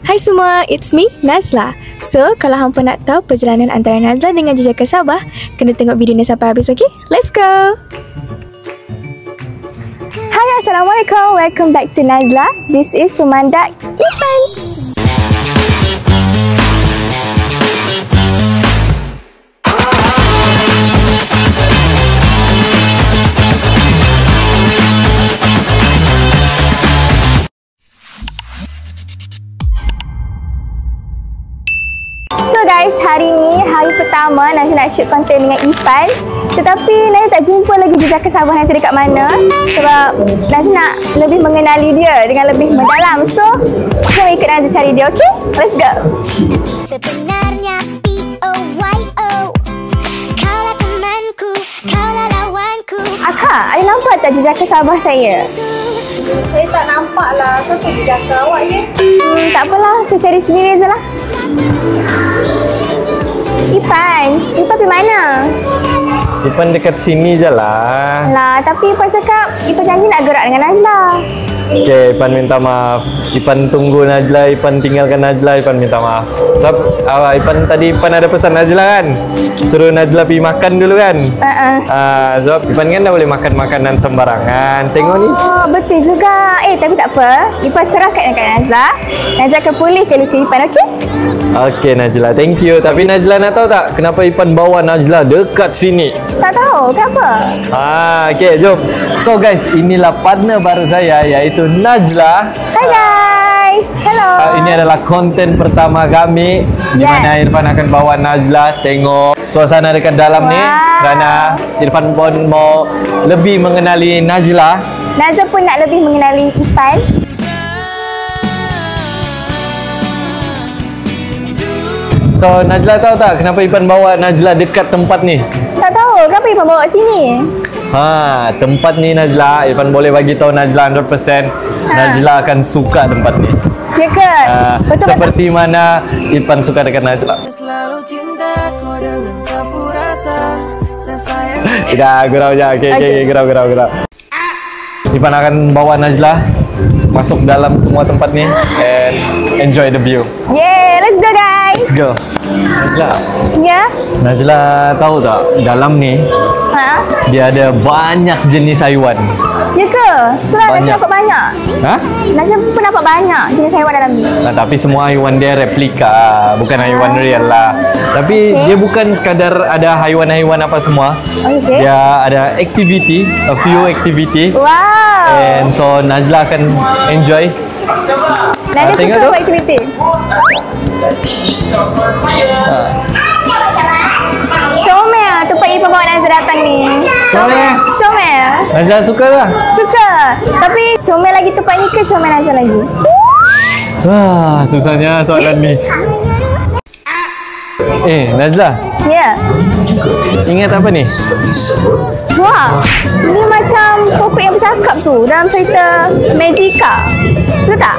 Hai semua, it's me, Nazla. So, kalau hampa nak tahu perjalanan antara Nazla dengan Jejaka Sabah, kena tengok video ni sampai habis, okay? Let's go! Hai, Assalamualaikum. Welcome back to Nazla. This is Sumandak Ipan. So guys, hari ni hari pertama Nazla nak shoot konten dengan Ipan. Tetapi Nazla tak jumpa lagi Jejaka Sabah Nazla dekat mana. Sebab Nazla nak lebih mengenali dia dengan lebih mendalam. So, jom ikut Nazla cari dia, okay? Let's go! Sebenarnya P-O-Y-O, kaulah temanku, kaulah lawanku. Akak, ada nampak tak Jejaka Sabah saya? Saya tak nampak lah. Siapa jejaka awak ya? Tak apalah, saya cari sendiri je lah. Ipan pergi mana? Ipan dekat sini je lah. Lah, tapi Ipan cakap Ipan janji nak gerak dengan Nazla. Okay, Ipan minta maaf. Ipan tunggu Nazla, Ipan tinggalkan Nazla, Ipan minta maaf. Sebab Ipan ada pesan Nazla kan? Suruh Nazla pergi makan dulu kan? Sebab Ipan kan dah boleh makan makanan sembarangan. Tengok ni. Oh, betul juga. Tapi tak apa. Ipan serahkan dekat Nazla. Nazla akan pulihkan luka Ipan, okey? Okay Nazla, thank you. Tapi Nazla nak tahu tak kenapa Ipan bawa Nazla dekat sini? Tak tahu, kenapa? Okay, jom. So guys, inilah partner baru saya, iaitu Nazla. Hai guys, hello. Ini adalah konten pertama kami, di mana Irfan akan bawa Nazla tengok suasana dekat dalam ni, kerana Irfan pun mau lebih mengenali Nazla. Nazla pun nak lebih mengenali Ipan. So Nazla tahu tak kenapa Ipan bawa Nazla dekat tempat ni? Tak tahu, kenapa Ipan bawa sini? Tempat ni Nazla, Irfan boleh bagi tahu Nazla 100%. Nazla akan suka tempat ni. Ya ke? Betul. Seperti mana Irfan suka dekat Nazla. Tidak, gurau je. Okay, gurau. Irfan akan bawa Nazla masuk dalam semua tempat ni and enjoy the view. Yeah, let's go guys. Let's go. Nazla. Ya? Nazla tahu tak dalam ni dia ada banyak jenis haiwan. Ya ke? Itulah Nazla nampak banyak. Nazla pun nampak banyak jenis haiwan dalam ni. Tapi semua haiwan dia replika, bukan haiwan real lah. Tapi dia bukan sekadar ada haiwan-haiwan apa semua. Dia ada activity, a few activity. Wow. And so Nazla akan enjoy. Nazla suka buat aktiviti. Comel tempat Ipan bawa Nazla datang ni. Comel. Nazla suka tak? Suka. Tapi comel lagi tempat ni ke comel Nazla lagi? Susahnya soalan ni. Nazla. Ya. Ingat apa ni? Wah, ini macam pokok yang bercakap tu dalam cerita Magica. Betul tak?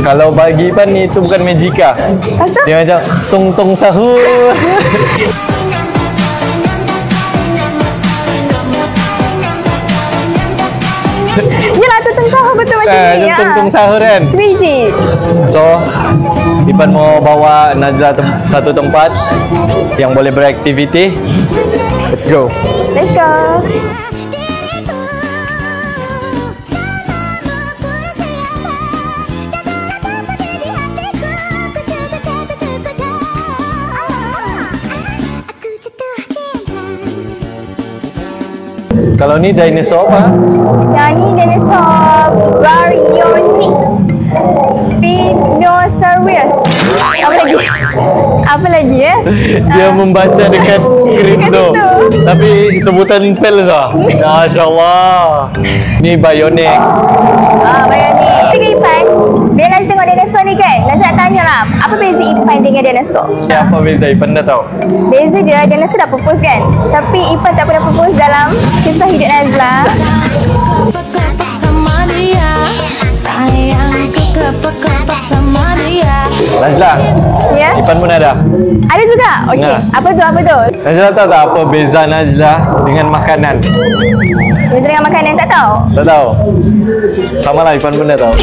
Kalau bagi Ipan ni itu bukan Magica. Lepas tu? Dia macam tong sahur. Yelah, tong sahur betul macam ni. Tong sahur kan? Sebiji. So, Ipan mau bawa Nazla satu tempat yang boleh beraktiviti. Let's go. Let's go. Kalau ni dinosaur apa? Yang ni dinosaur Baryonyx Spinosaurus. Apa lagi Dia membaca dekat skrip tu. Tapi sebutan fail sah. Masya-Allah. Ni Baryonyx. Baryonyx. Tengok Ipan. Bila Nazla tengok dinosaur ni kan, Nazla nak tanya lah, apa beza Ipan dengan dinosaur? Apa beza? Ipan dah tahu. Beza je, dinosaur dah propose kan. Tapi Ipan tak pernah propose dalam kisah hidup Nazla. Kepak sama dia, sayangku kepak sama dia. Nazla. Ya? Ipan pun ada. Ada juga? Okey. Apa tu? Nazla tahu tak apa beza Nazla dengan makanan? Beza dengan makanan tak tahu? Tak tahu. Sama lah Ipan pun dah tahu.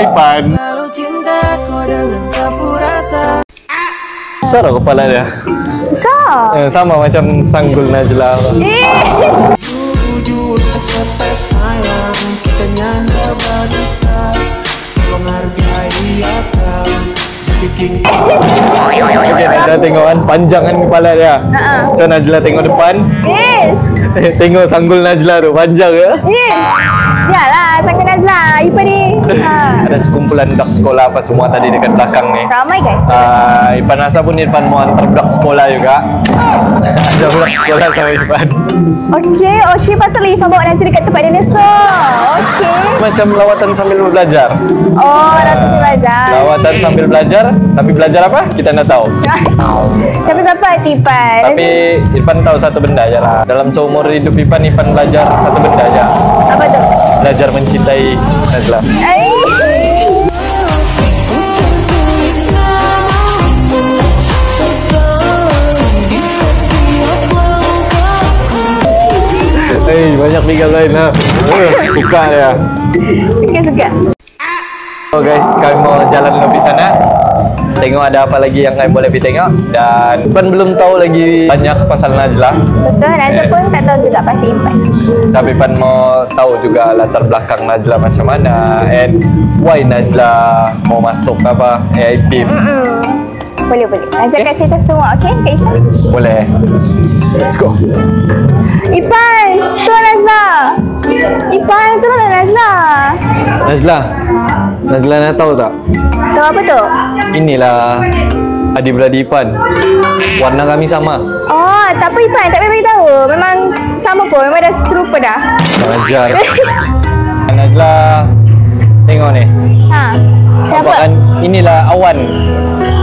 Ipan. Besar loh kepala dia. Besar. Sama macam Sanggul Najla. Okay, Najla tengok kan panjangan kepala dia. So Najla tengok depan. Tengok Sanggul Najla tu panjang ya. Yalah, Sanggul Najla. Ipan ni. Ada sekumpulan budak sekolah apa semua tadi dekat belakang ni. Ramai guys. Ipan rasa pun Ipan mau antar budak sekolah juga. Ada budak sekolah sama Ipan. Okey, patutlah Ipan bawa Najla dekat tempat dinosaur. Okey. Macam lawatan sambil belajar. Oh, lawatan sambil belajar. Lawatan sambil belajar, tapi belajar apa? Kita tak tahu. Tapi siapa hati Ipan? Tapi Ipan tahu satu benda aja lah. Dalam seumur hidup Ipan belajar satu benda aja. Apa tu? Belajar mencintai Najla. Banyak tinggal lain lah. Suka dia. Suka. So guys, kami mau jalan lebih sana. Tengok ada apa lagi yang kami boleh pergi tengok. Dan Ipan belum tahu lagi banyak pasal Najla. Betul, Najla pun tak tahu juga pasal Ipan. Tapi Ipan mau tahu juga latar belakang Najla macam mana. And why Najla mau masuk apa AIP. Boleh. Najla akan cerita semua, okey? Kak Ipan? Boleh. Let's go. Ipan, tu Najla. Ipan, tu lah Najla. Najla nak tahu tak? Tahu apa tu? Inilah adik-beradik Ipan. Warna kami sama. Oh, tak apa Ipan, tak payah beritahu. Memang sama pun, memang dah serupa dah. Ajar. Najla, tengok ni. Kenapa? Kan inilah awan.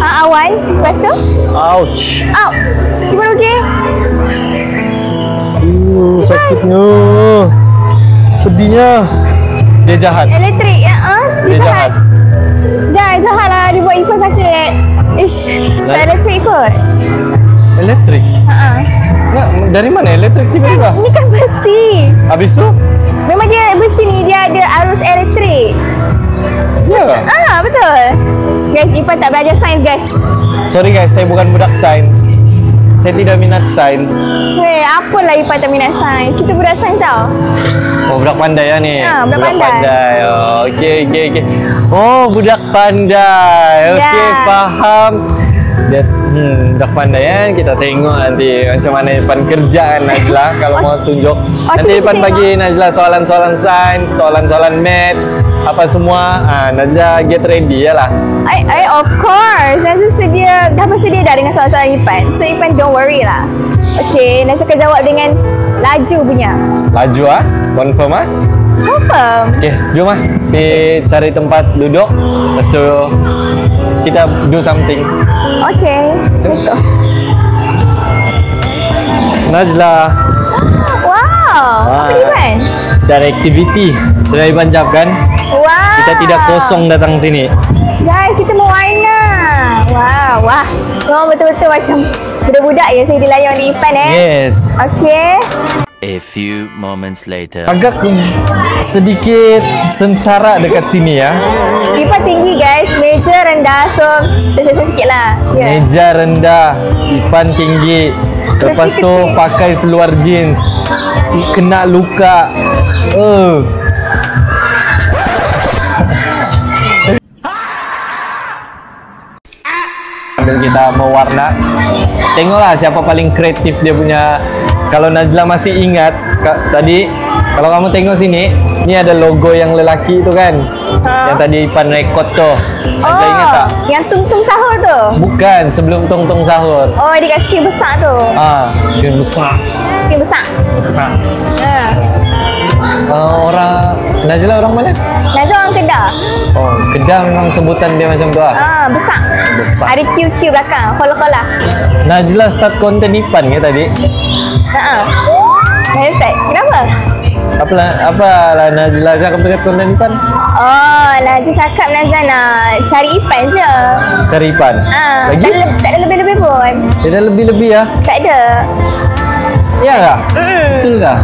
Awan, lepas tu? Ouch. Ipan okey? Sakitnya. Pedihnya. Dia jahat. Elektrik, Dia jahat. Jahat lah, dia buat Ipan sakit. So elektrik kot? Elektrik? Nah, dari mana elektrik tiba-tiba? Ini kan besi. Habis tu? Memang dia besi ni, dia ada arus elektrik. Ya. Betul. Guys, Ipan tak belajar sains guys. Sorry guys, saya bukan budak sains. Saya tidak minat sains. Apalah Ipan tak minat sains? Kita budak sains tau. Oh, budak pandai ya ni. Budak pandai. Oh, okey. Oh, budak pandai. Okey, faham. Dia budak pandai kan. Kita tengok nanti macam mana Ipan kerja kan Najla kalau mau tunjuk. Nanti Ipan bagi Najla soalan-soalan sains, soalan-soalan maths, apa semua. Najla get ready ya lah. Of course. Najla dah bersedia dah dengan soalan-soalan Ipan. So Ipan don't worry lah. Okey, Najla akan jawab dengan laju punya. Laju Confirm Confirm. Okey, jom pergi cari tempat duduk. Lepas tu kita do something. Okay, let's go. Najla. Wow, apa ni Ipan? Kita ada aktiviti. Sudah Ipan jawab kan? Wow. Kita tidak kosong datang sini. Guys, kita mau warna. Wah. Memang betul-betul macam budak-budak ya saya dilayan oleh Ipan Yes. Okay. A few moments later. Agak sedikit sengsara dekat sini ya. Ipan tinggi guys, meja rendah, so tersesat sikit lah. Meja rendah, Ipan tinggi. Lepas tu pakai seluar jeans, kena luka. Sambil kita mewarna, tengoklah siapa paling kreatif dia punya. Kalau Najla masih ingat tadi, kalau kamu tengok sini, ini ada logo yang lelaki itu kan, yang tadi Ipan rekod tuh. Najla ingat tak? Yang tung-tung sahur tu? Bukan, sebelum tung-tung sahur. Oh, dia kat skrin besar tu. Skrin besar. Skrin besar. Orang Najla orang mana? Najla orang Kedah. Oh, Kedah memang sebutan dia macam tu besar. Besar. Ada QQ belakang, kola-kola. Najla start konten Ipan ke tadi? Najla start. Kenapa? Apalah Najla cakap dekat konten Ipan? Oh, Najla cakap Najla nak cari Ipan je. Cari Ipan? Lagi? Tak ada lebih-lebih pun. Tidak ada lebih-lebih ya? Tak ada. Ya kah? Betul kah?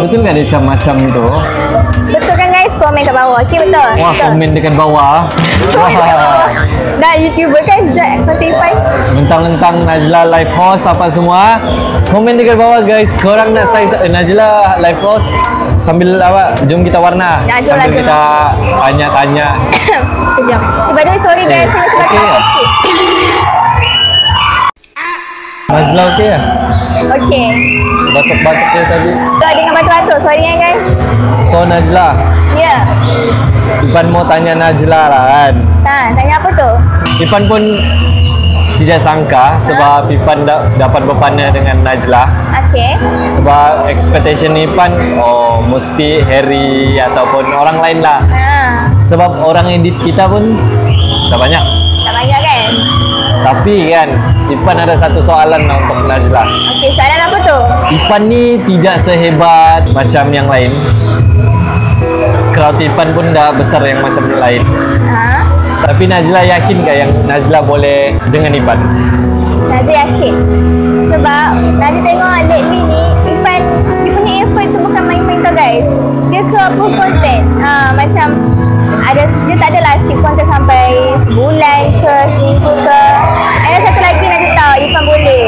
Betul nggak dia macam-macam tu? Betul kan guys? guys komen kat bawah. Okay, betul? Wah, Betul. komen dekat bawah. Wah. Dah YouTuber kan konten Ipan. Mentang-mentang Najla live host apa semua. Komen dekat bawah guys. Korang nak saya Najla live host sambil apa? Jom kita warna. Ya, jom lah, sambil jom kita tanya-tanya. Kejap. By the way, sorry guys, saya macam Okay. batuk sikit. Najla okey ya? Okay. Batuk-batuk dia tadi. Tu dengan batuk-batuk, sorry ya guys. So Najla, Ya. Ipan mau tanya Najla lah kan. Tanya apa tu? Ipan pun tidak sangka sebab Ipan dapat berpanah dengan Najla. Okay. Sebab expectation Ipan mesti Harry ataupun orang lain lah. Sebab orang edit kita pun tak banyak. Tak banyak kan? Tapi kan Ipan ada satu soalan lah untuk Najla. Okay, soalan apa tu? Ipan ni tidak sehebat macam yang lain. Crowd Ipan pun dah besar yang macam yang lain. Tapi Najla yakin ke yang Najla boleh dengan Ipan? Najla yakin. Sebab Najla tengok lately ni Ipan dia punya effort tu bukan main-main tau guys. Dia ke apa konten. Macam ada dia tak adalah skip konten sampai sebulan ke seminggu ke. Ada satu lagi Najla tahu Ipan boleh.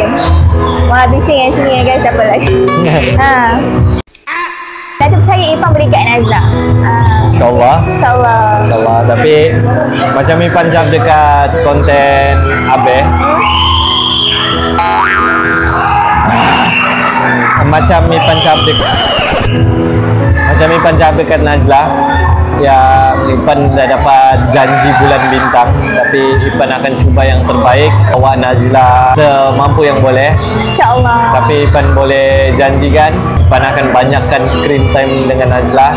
Wah, bising yang sini guys, tak apa lah guys. Najla percaya Ipan boleh guide Najla. InsyaAllah. InsyaAllah. InsyaAllah. Tapi macam Ipan jawab dekat konten Abe. Macam Ipan jawab dekat Najla. Ya, Ipan dah dapat janji bulan bintang. Tapi Ipan akan cuba yang terbaik. Bawa Najla semampu yang boleh. InsyaAllah. Tapi Ipan boleh janjikan Ipan akan banyakkan screen time dengan Najla.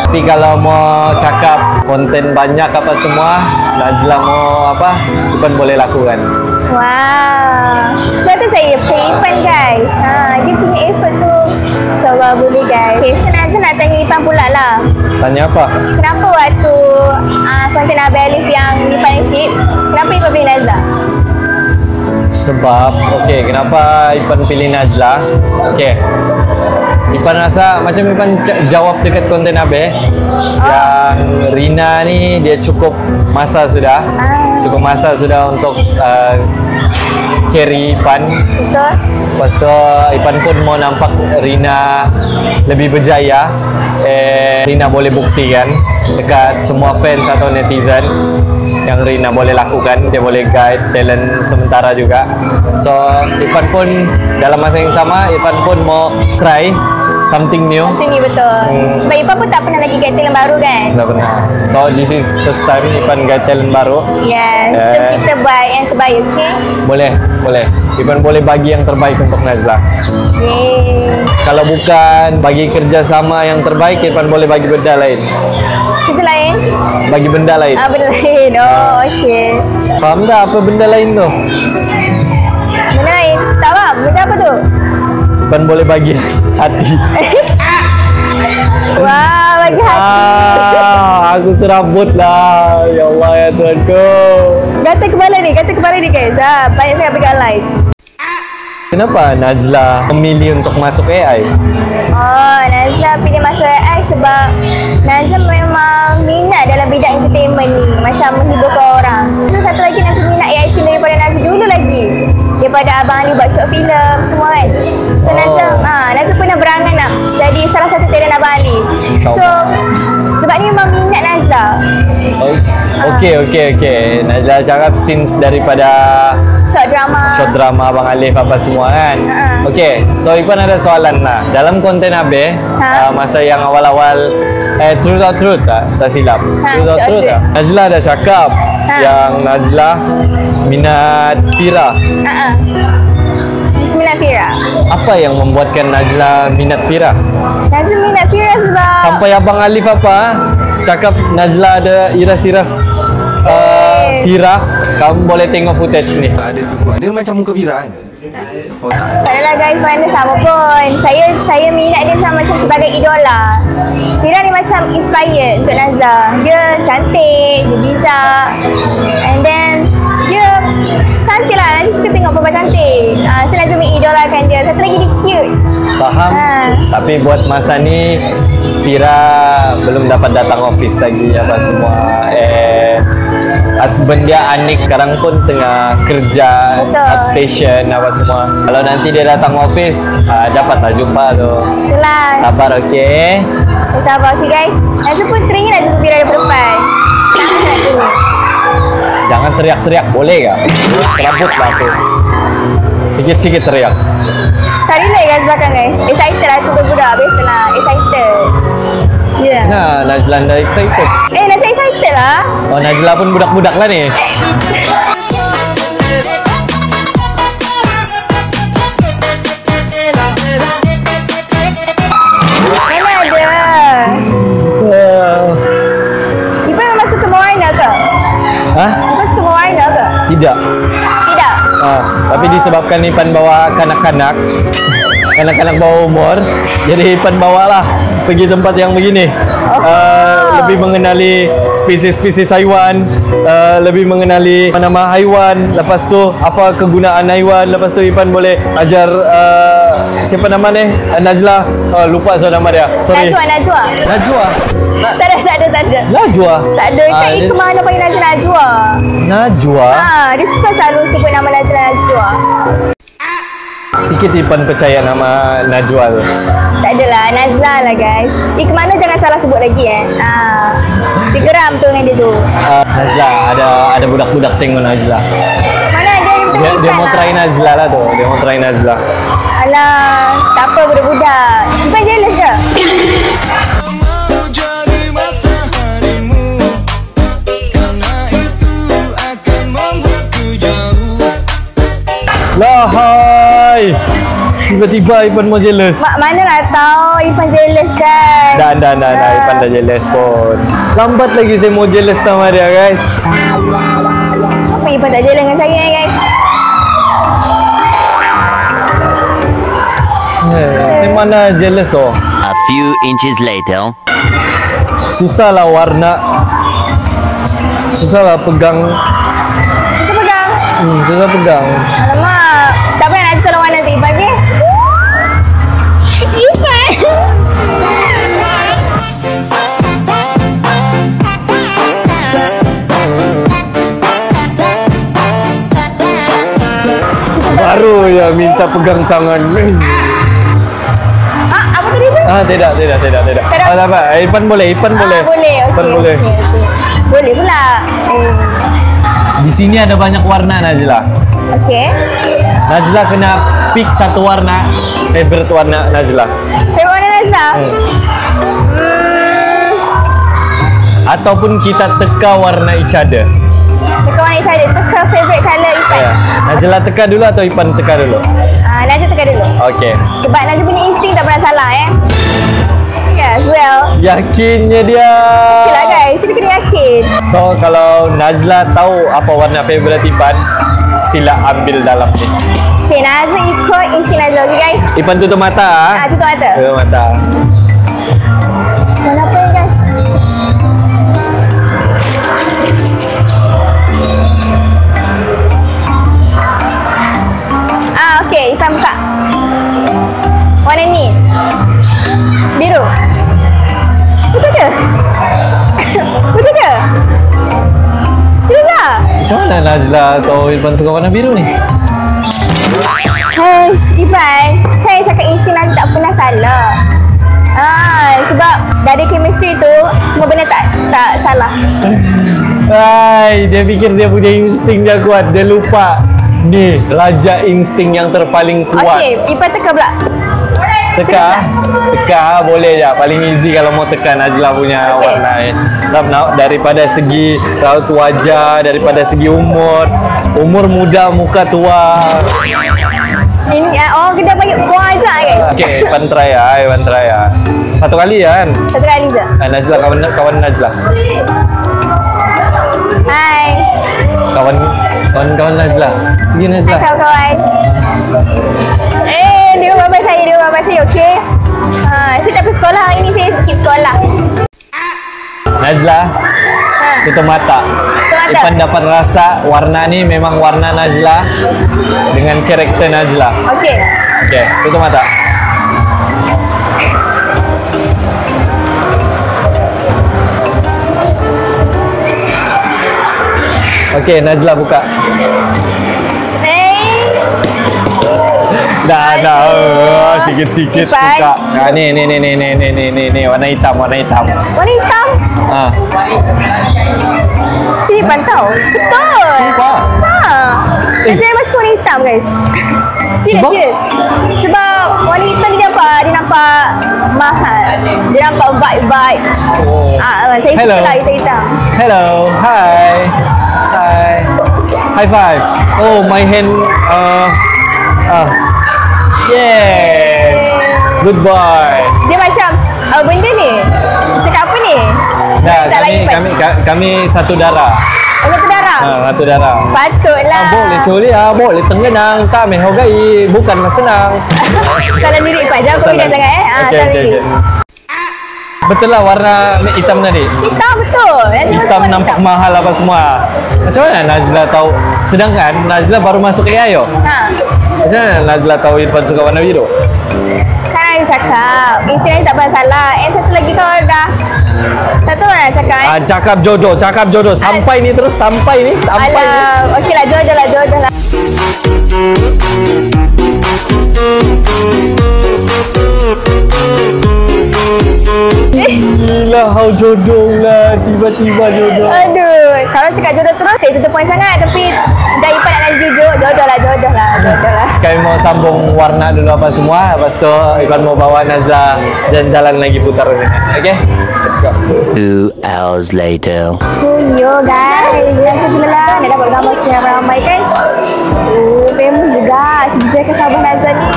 Tapi kalau mau cakap konten banyak apa semua, Najla mau apa, Ipan boleh lakukan. Wow. Sebab tu saya percaya Ipan guys. Dia punya effort tu InsyaAllah boleh guys. Okay, so Najla nak tanya Ipan pula lah. Tanya apa? Kenapa waktu konten Abang Alif yang ni partnership, kenapa Ipan pilih Najla? Sebab, kenapa Ipan pilih Najla? Ipan rasa macam Ipan jawab dekat konten Abe yang Rina ni dia cukup masa sudah untuk carry Ipan. Betul. Lepas tu Ipan pun mau nampak Rina lebih berjaya. Rina boleh buktikan dekat semua fans atau netizen yang Rina boleh lakukan. Dia boleh guide talent sementara juga. So Ipan pun dalam masa yang sama Ipan pun mau try something new. Itu ni betul. Sebab Ipan pun tak pernah lagi guide talent baru kan? Tak pernah. So this is first time Ipan guide talent baru. Yes. Jom kita buat yang terbaik, okay? Boleh. Ipan boleh bagi yang terbaik untuk Najla. Yeay. Kalau bukan bagi kerjasama yang terbaik, Ipan boleh bagi benda lain. Kisah lain? Bagi benda lain. Benda lain. Oh, okay. Faham tak apa benda lain tu? Benda lain? Tak faham. Benda apa tu? Ipan boleh bagi hati. Wah, bagi hati. Aku serabut lah. Ya Allah ya Tuhanku. Kata kepala ni guys. Banyak sangat pegang live. Kenapa Najla memilih untuk masuk AI? Oh, Najla pilih masuk AI sebab Najla memang minat dalam bidang entertainment ni. Macam menghiburkan orang. So, satu lagi Najla minat AI team daripada Najla dulu lagi. Daripada Abang Ali buat short film semua kan. So, Najla pernah berangan nak jadi salah satu talent Abang Ali. So, sebab ni memang minat Najla. Okey. Najla cakap since daripada Short drama Abang Alif apa semua kan. Okey, so Ipan ada soalan lah. Dalam konten Abe, masa yang awal-awal Truth or Truth tak silap. Truth or Truth tak? Najla ada cakap yang Najla minat Fira. Minat Fira. Apa yang membuatkan Najla minat Fira? Najla minat Fira sebab Sampai Abang Alif cakap Najla ada iras-iras Fira. Kamu boleh tengok footage ni. Ada dua. Dia macam muka Fira kan? Oh tak. tak adalah guys, mana sama pun. Saya minat dia sama macam sebagai idola. Fira ni macam inspired untuk Najla. Dia cantik, dia bijak, and then dia cantik lah. Najla suka tengok perempuan cantik. So Najla idolakan dia. Satu lagi dia cute. Faham. Tapi buat masa ni Fira belum dapat datang office lagi apa semua. Husband dia Anik sekarang pun tengah kerja outstation apa semua. Kalau nanti dia datang office, dapatlah jumpa tu. Itulah. Sabar, okey? Saya sabar, okey guys. Najla pun teringin nak jumpa Fira daripada depan. Jangan teriak-teriak, boleh ke? Serabutlah tu. Sikit-sikit teriak. Tak relate guys belakang guys. Excited lah tu budak. Biasalah, excited. Ya. Nah, Najla dah excited. Najla excited lah. Oh, Najla pun budak-budak lah ni. Mana ada? Ipan memang suka mewarna ke? Hah? Ipan suka mewarna ke? Tidak. Tidak. Tapi disebabkan Ipan bawa kanak-kanak, kanak-kanak bawah umur, jadi Ipan bawalah pergi tempat yang begini. Lebih mengenali spesies-spesies haiwan, lebih mengenali nama haiwan, lepas tu apa kegunaan haiwan, lepas tu Ipan boleh ajar siapa nama ni? Najla. Lupa nama dia. Sorry. Najwa. Tak ada. Najwa. Tak ada. Kan Ika mana panggil Najla Najwa. Najwa. Dia suka selalu sebut nama Najla Najwa. Sikit Ipan percaya nama Najwa tu. Tak adalah, Najla lah guys. Ika mana jangan salah sebut lagi si geram tu dengan dia tu. Najla, ada budak-budak tengok Najla. Mana dia mau try Najla lah tu. Dia mau try Najla. Alah, tak apa budak-budak. Ipan jealous ke? Lahai. Tiba-tiba Ipan mau jealous. Mana lah tahu Ipan jealous kan. Dah. Ipan dah jealous pun. Lambat lagi saya mau jealous sama dia guys. Apa Ipan tak jealous dengan saya guys? Saya mana jealous oh. A few inches later. Susahlah warna. Susahlah pegang. Susah pegang. Alamak, tak pernah nak tolong warna tu Ipan ke? Ipan. Baru ya minta pegang tangan. Apa tadi tu? Tidak. Tak apa. Ipan boleh. Boleh. Ipan boleh. Boleh pula. Di sini ada banyak warna Najla. Okey. Najla kena pick satu warna, favorite warna Najla. Favorite warna Najla? Ataupun kita teka warna each other. Teka warna each other. Teka favorite colour Ipan. Najla teka dulu atau Ipan teka dulu? Najla teka dulu. Okey. Sebab Najla punya insting tak pernah salah Yes, well. Yakinnya dia. Yakinlah guys, kita kena yakin. So kalau Najla tahu apa warna favorite Ipan, sila ambil dalam ni. Okay, Najla ikut insting Najla, okay guys? Ipan tutup mata. Tutup mata. Tutup mata. Warna apa ya guys? Okay, Ipan buka. Warna ni. Biru. Betul ke? Betul ke? Serius lah? Macam mana Najla tahu Ipan suka warna biru ni? Ipan, saya cakap insting Najla tak pernah salah. Sebab dari chemistry tu semua benda tak salah. Dia fikir dia punya insting dia kuat. Dia lupa. Ni raja insting yang terpaling kuat. Okey, Ipan teka pula. Teka boleh je. Paling easy kalau mau tekan Najla punya warna ni. Sebab daripada segi raut wajah, daripada segi umur muda, muka tua. Ini kita panggil buang aja guys. Okey, Ipan try ya. Satu kali kan? Satu kali je. Najla kawan Najla. Hai. Kawan Najla. Pergi Najla. Hai kawan-kawan. Dia bapak saya, okey? Saya tak pergi sekolah hari ni, saya skip sekolah. Najla. Tutup mata. Ipan dapat rasa warna ni memang warna Najla dengan karakter Najla. Okey. Okey, tutup mata. Okey, Najla buka. Dah, sikit-sikit buka. Nah, ni warna hitam. Warna hitam? Ah. Sini pantau. Betul. Sumpah. Saya masuk warna hitam, guys. Serius. Sebab warna hitam dia nampak mahal. Dia nampak vibe. Oh. Saya suka lah hitam-hitam. Hello. Hi. High five. Oh, my hand. Yes. Good boy. Dia macam benda ni. Cakap apa ni? Dah, kami satu darah. Satu darah. Satu darah. Patutlah. Boleh curi, boleh tengenang. Kami hogai, bukan senang. Salah lirik Pak. Jangan confident sangat salah lirik. Betul lah warna hitam tadi. Hitam betul. Hitam nampak mahal apa semua. Macam mana Najla tahu? Sedangkan Najla baru masuk AI yo. Macam mana Najla tahu Irfan suka warna biru? Kan cakap istilah tak pernah salah. Satu lagi kalau dah satu orang cakap cakap jodoh sampai ni terus sampai ni. Okeylah jodoh lah. Gila, how jodoh lah. Tiba-tiba jodoh. Aduh, kalau cakap jodoh terus saya tutup poin sangat. Tapi dah Ipan nak jujur, jodoh lah. Sekarang mau sambung warna dulu apa semua. Lepas tu Ipan mau bawa Najla jalan-jalan lagi putar. Okay, let's go. 2 hours later. Yo guys, alhamdulillah dah dapat gambar sekian ramai kan. Famous juga sejak ke Sabah Nazan ni.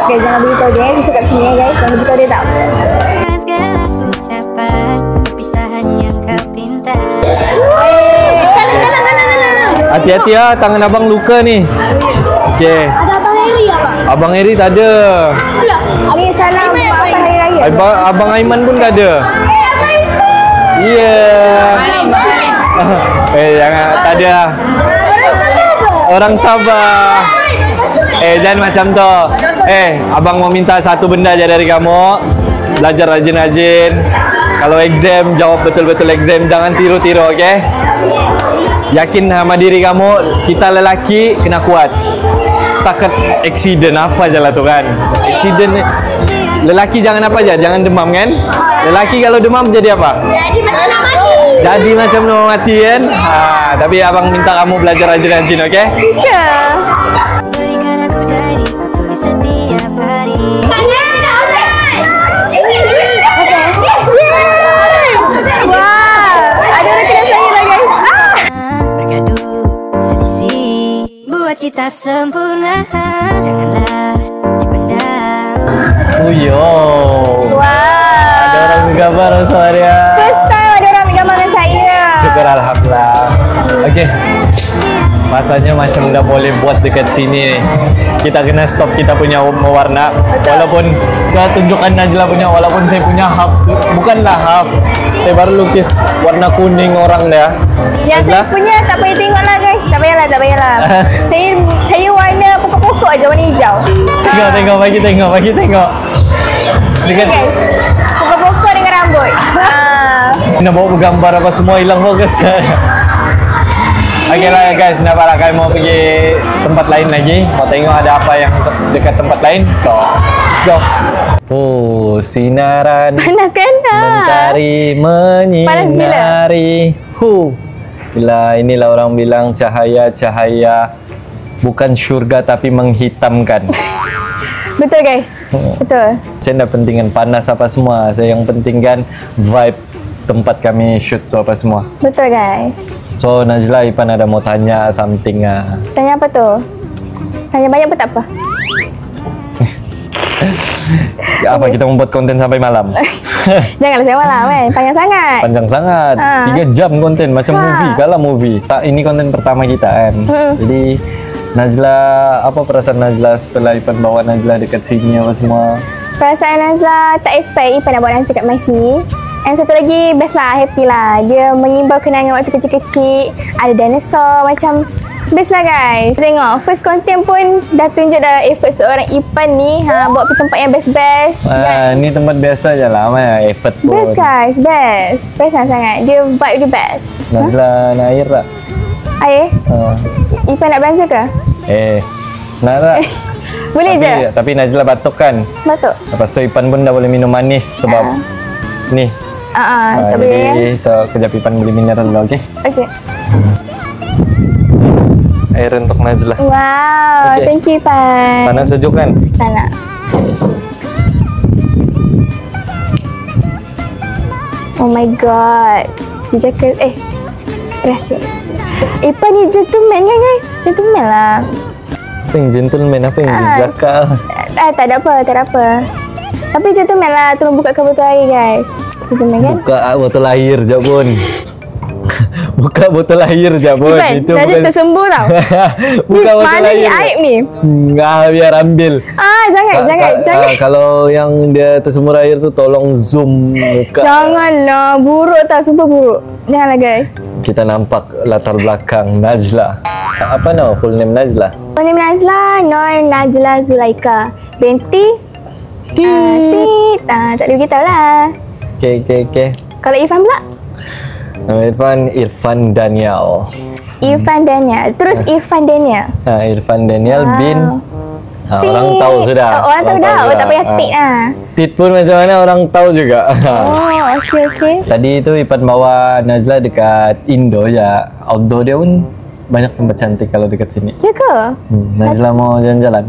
Guys, jangan beritahu dia. Saya cakap sini ya guys. Jangan beritahu dia tak. Segala ucapan perpisahan yang kau pinta. Salam. Hati-hati ya, tangan abang luka ni. Okay. Ada Abang Eri apa? Abang Eri tak ada. Ini salam apa hari raya. Abang Aiman pun tak ada. Iya. Jangan, tak ada. Orang Sabah. Jangan macam tu. Abang mau minta satu benda aja dari kamu. Belajar rajin-rajin. Kalau exam, jawab betul-betul exam. Jangan tiru-tiru, okey? Yakin sama diri kamu. Kita lelaki kena kuat. Setakat accident apa je lah tu kan. Accident ni. Lelaki jangan apa aja, jangan demam kan? Lelaki kalau demam jadi apa? Jadi macam nak mati kan? Tapi abang minta kamu belajar rajin-rajin, okey? Ya. Berikan aku dari tulis setiap hari. Wah, ada orang kena saya lah guys. Bergaduh, selisih, buat kita sempurna. Janganlah dipendam. Uyo. Wah. Ada orang gambar sama dia. First time ada orang gambar dengan saya. Syukur alhamdulillah. Okey. Masanya macam dah boleh buat dekat sini ni. Kita kena stop kita punya mewarna. Walaupun saya tunjukkan Najla punya, walaupun saya punya half, bukanlah half. Saya baru lukis warna kuning orang dia. Yang saya punya tak payah tengok lah guys. Tak payahlah. saya warna pokok-pokok aja, warna hijau. Tengok, bagi tengok. Dengan guys, pokok-pokok dengan rambut. nak bawa gambar apa semua hilang fokus. Okey lah guys, nampaklah kami mau pergi tempat lain lagi. Mau tengok ada apa yang dekat tempat lain. So, let's go. Oh, sinaran Panas kan? mentari menyinari. Bila inilah orang bilang cahaya bukan syurga tapi menghitamkan. Betul guys. Betul. Saya tak pentingkan panas apa semua. Saya yang pentingkan vibe tempat kami shoot tu apa semua. Betul guys. So Najla, Ipan ada mau tanya something. Tanya apa tu? Tanya banyak pun tak apa. Apa kita membuat konten sampai malam? Janganlah saya malam kan. Panjang sangat. Panjang sangat. 3 jam konten macam movie. Kalau movie. Ini konten pertama kita kan. Jadi Najla, apa perasaan Najla setelah Ipan bawa Najla dekat sini apa semua? Perasaan Najla tak expect Ipan nak bawa Najla kat my sini. And satu lagi best lah, happy lah. Dia mengimbau kenangan waktu kecil-kecil. Ada dinosaur macam best lah guys. Tengok first content pun dah tunjuk dalam effort seorang Ipan ni. Bawa pergi tempat yang best-best. Ni tempat biasa je lah, mana effort pun. Best guys, best. Best lah sangat. Dia vibe dia best. Najla nak air tak? Air? Ipan nak belanja ke? Nak tak? Boleh je? Tapi Najla batuk kan? Batuk? Lepas tu Ipan pun dah boleh minum manis sebab ni. Tak boleh ya? So kejap Ipan beli mineral dulu, okey? Okey. Air untuk Najla. Wow, thank you Ipan. Panas sejuk kan? Tak nak. Oh my god. Dia cakap, rahsia. Ipan ni gentleman kan guys? Gentleman lah. Apa yang gentleman? Apa yang jejaka? Tak ada apa. Tapi gentleman lah, tolong buka botol air guys. Gentleman kan? Buka botol air je pun. Buka botol air je pun. Ipan, itu dah bukan... tersembur tau. Buka botol mana air. ni aib ni? Biar ambil. Jangan. Kalau yang dia tersembur air tu tolong zoom muka. Janganlah, buruk tau, sumpah buruk. Janganlah guys. Kita nampak latar belakang Najla. Apa nama full name Najla? Full name Najla, Nur Najla Zulaika binti Tit. Tak boleh beritahu lah. Okay. Kalau Irfan pula? Nama Irfan Daniel. Irfan Daniel. Terus Irfan Daniel. Irfan Daniel bin orang tahu sudah. Orang tahu dah. Tak payah Tit lah. Tit pun macam mana orang tahu juga. Okey. Tadi tu Ipan bawa Najla dekat Indo je. Outdoor dia pun banyak tempat cantik kalau dekat sini. Ya ke? Najla mau jalan-jalan.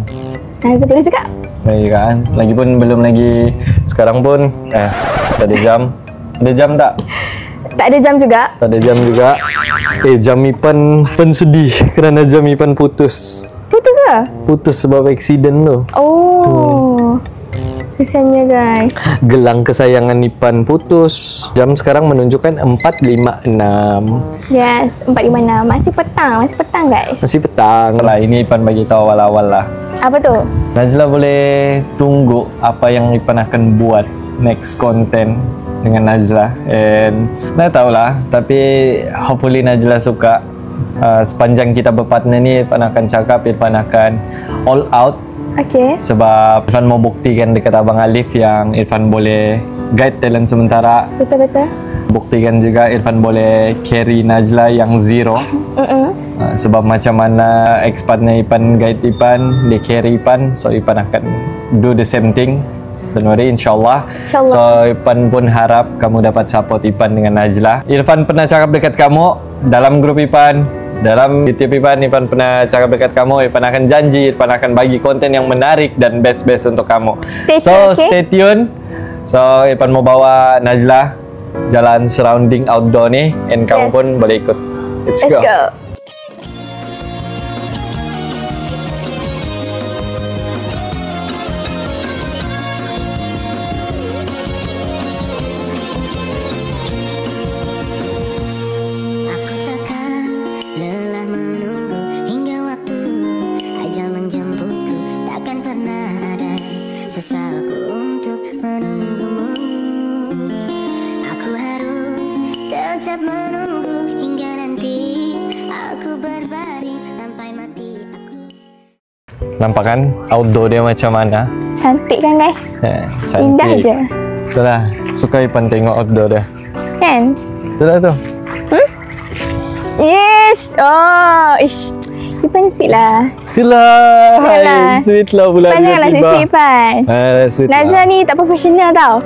Najla boleh cakap? Baik kan? Lagipun belum lagi. Sekarang pun tak ada jam. Ada jam tak? Tak ada jam juga. Tak ada jam juga. Jam Ipan sedih kerana jam Ipan putus. Putus ke? Putus sebab aksiden tu. Kesiannya guys. Gelang kesayangan Ipan putus. Jam sekarang menunjukkan 4.56. Yes, 4.56. Masih petang guys. Masih petang lah. Ini Ipan bagi tahu awal-awal lah. Apa tu? Najla boleh tunggu apa yang Ipan akan buat next content dengan Najla. And tak tahulah, tapi hopefully Najla suka. Sepanjang kita berpartner ni, Ipan akan cakap, Ipan akan all out. Okay. Sebab Irfan mau buktikan dekat Abang Alif yang Irfan boleh guide talent sementara. Betul. Buktikan juga Irfan boleh carry Najla yang zero. Sebab macam mana ex-partner Ipan guide Ipan, dia carry Ipan. So Ipan akan do the same thing. Don't worry, insyaAllah. So Ipan pun harap kamu dapat support Ipan dengan Najla. Irfan pernah cakap dekat kamu dalam grup Ipan, dalam YouTube Ipan pernah cakap dekat kamu, Ipan akan janji, Ipan akan bagi konten yang menarik dan best-best untuk kamu. Stay tune. So Ipan mau bawa Najla jalan surrounding outdoor ni, and kamu pun boleh ikut. Let's go. Sesalku untuk menunggumu. Aku harus tetap menunggu hingga nanti aku berbaring sampai mati aku. Nampak kan outdoor dia macam mana? Cantik kan guys? Cantik. Indah je. Itulah, suka Ipan tengok outdoor dia. Kan? Itulah tu. Yes. Ish. Ipan sweet lah. Itulah. Sweet lah pula. Janganlah sweet Ipan. Sweet Najla ni tak profesional tau.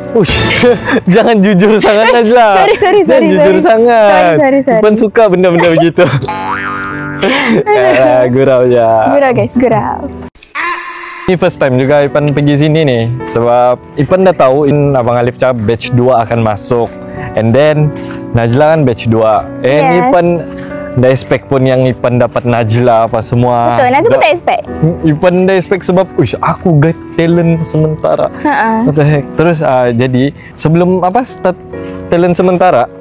Jangan jujur sangat Najla. Sorry. Jangan jujur sangat. Sorry. Ipan suka benda-benda begitu. Gurau je. Gurau guys, gurau. Ini first time juga Ipan pergi sini nih. Sebab Ipan dah tahu Abang Alif cakap batch 2 akan masuk. And then Najla kan batch 2. And Ipan dah expect pun yang Ipan dapat Najla apa semua. Betul, Najla pun tak expect. Ipan dah expect sebab aku guide talent sementara. What the heck. Terus jadi sebelum start talent sementara,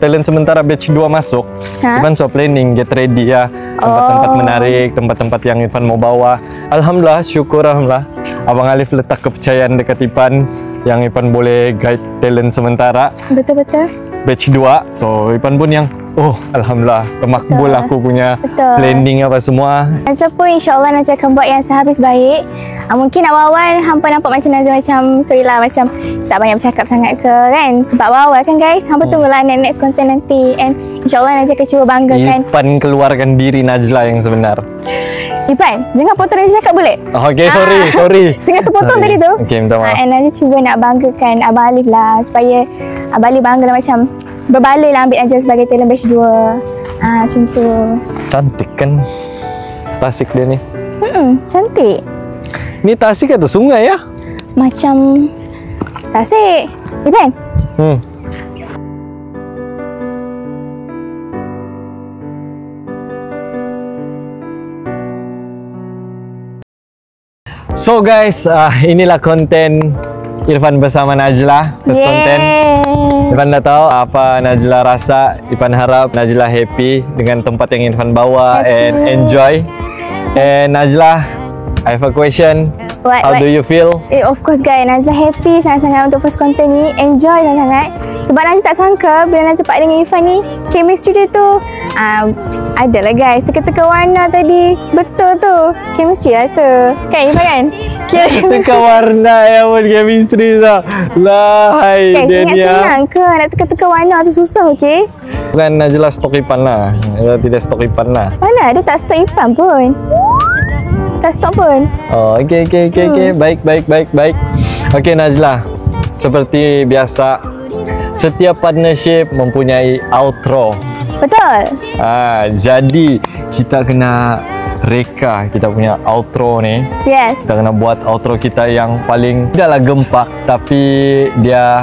talent sementara batch 2 masuk, Ipan so planning, get ready ya. Tempat-tempat menarik, tempat-tempat yang Ipan mau bawa. Alhamdulillah, syukur Alhamdulillah. Abang Alif letak kepercayaan dekat Ipan yang Ipan boleh guide talent sementara. Betul-betul. Batch 2. So Ipan pun yang alhamdulillah makbul aku punya planning apa semua. Nazla pun insyaAllah Nazla akan buat yang sehabis baik. Mungkin awal-awal hampa nampak macam Nazla macam sorry lah, macam tak banyak bercakap sangat ke kan, sebab awal-awal kan guys. Hampa tunggulah next konten nanti, and insyaAllah Nazla akan cuba banggakan. Ipan keluarkan diri Najla yang sebenar. Ipan, jangan potong Nazla cakap boleh? Okay, sorry. Tengah terpotong tadi tu. Okay, minta maaf. And Nazla cuba nak banggakan Abang Alif lah, supaya Abang Alif bangga lah, macam berbaloi lah ambil Najla sebagai talent batch 2. Macam tu. Cantik kan Tasik dia ni. Cantik. Ni Tasik atau sungai ya? Macam Tasik. Ipan. So guys, inilah konten Irfan bersama Najla. First konten. Irfan dah tahu apa Najla rasa. Irfan harap Najla happy dengan tempat yang Irfan bawa and enjoy. And Najla, I have a question. How do you feel? Of course guys, Nazla happy sangat-sangat untuk first content ni. Enjoy sangat-sangat. Sebab Nazla tak sangka bila Nazla dapat dengan Irfan ni, chemistry dia tu ada lah guys. Teka-teka warna tadi, betul tu, chemistry lah tu. Kan Irfan kan? Teka warna yang pun chemistry tu. Lah, hai dia ni. Senang ke nak teka-teka warna tu, susah okey? Bukan Najla stok Ipan lah. Dia tidak stok Ipan lah. Mana ada tak stok Ipan pun. Tak stop pun. Okay. Baik. Okay Najla, seperti biasa, setiap partnership mempunyai outro. Betul. Jadi kita kena reka kita punya outro ni. Yes. Kita kena buat outro kita yang paling tidaklah gempak, tapi dia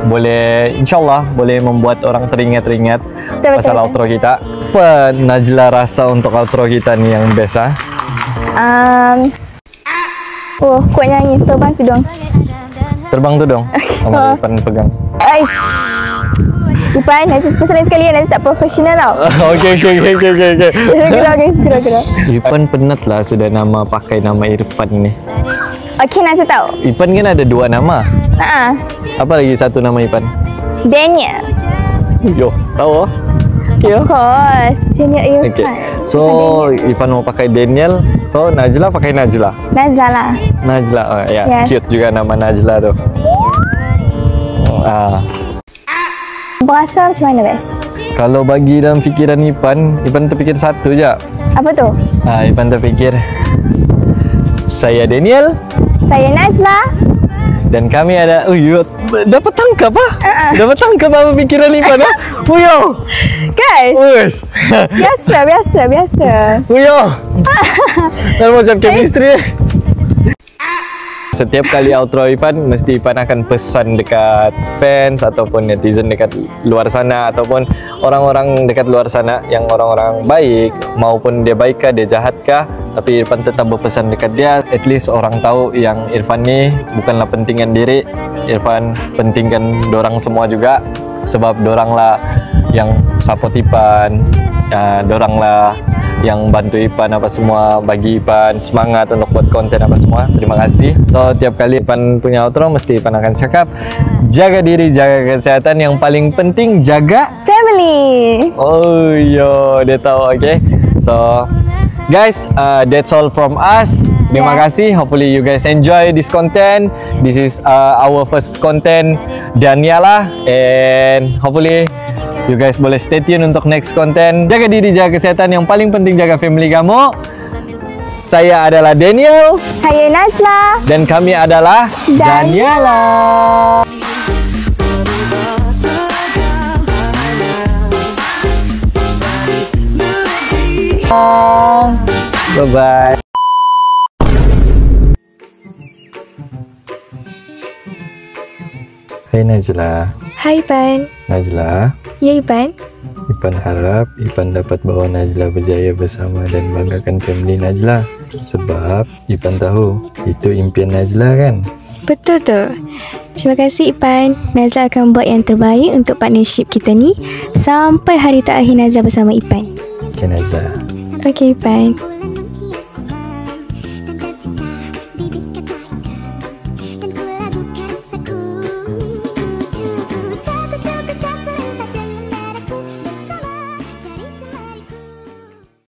boleh, insyaAllah boleh membuat orang teringat-ingat pasal outro kita. Apa Najla rasa untuk outro kita ni yang best kuat nyanyi. Terbang tu dong. Terbang tu dong. Ipan pegang. Aish. Ipan, Najla pesan sekali Najla tak profesional tau. Okay. Segera. Ipan penat lah sudah pakai nama Irfan ni. Okay, Najla tahu. Ipan kan ada 2 nama. Apa lagi satu nama Ipan? Daniel. Yo, tahu okay, of course, Daniel Irfan. Okay. So, Ipan mau pakai Daniel, so Najla pakai Najla. Najla lah. Najla, yes. Cute juga nama Najla tu. Berasa macam mana best? Kalau bagi dalam fikiran Ipan terfikir satu je. Apa tu? Ipan terfikir, saya Daniel. Saya Najla. Dan kami ada, dapat tangkap Dapat tangkap apa fikiran Ipan Guys. Biasa. Dan macam chemistry. Setiap kali outro Ipan, mesti Ipan akan pesan dekat fans ataupun netizen dekat luar sana, ataupun orang-orang dekat luar sana yang orang-orang baik, maupun dia baik kah, dia jahat kah, tapi Irfan tetap berpesan dekat dia. At least orang tahu yang Irfan ni bukanlah pentingan diri, Irfan pentingkan dorang semua juga. Sebab dorang lah yang support Ipan, dorang lah yang bantu Ipan apa semua, bagi Ipan semangat untuk buat konten apa semua. Terima kasih. So tiap kali Ipan punya outro, mesti Ipan akan cakap, jaga diri, jaga kesehatan, yang paling penting jaga family. Dia tahu. Okay, so guys, that's all from us. Terima kasih. Hopefully you guys enjoy this content. This is our first content Daniela, and hopefully you guys boleh stay tune untuk next content. Jaga diri, jaga kesehatan, yang paling penting jaga family kamu. Saya adalah Daniel. Saya Najla. Dan kami adalah Daniela. Bye-bye. Hai Najla. Hai Ipan. Najla. Ya Ipan. Ipan harap Ipan dapat bawa Najla berjaya bersama dan banggakan family Najla. Sebab Ipan tahu itu impian Najla kan? Betul tu. Terima kasih Ipan. Najla akan buat yang terbaik untuk partnership kita ni sampai hari terakhir Najla bersama Ipan. Okay Najla. Okay Ipan.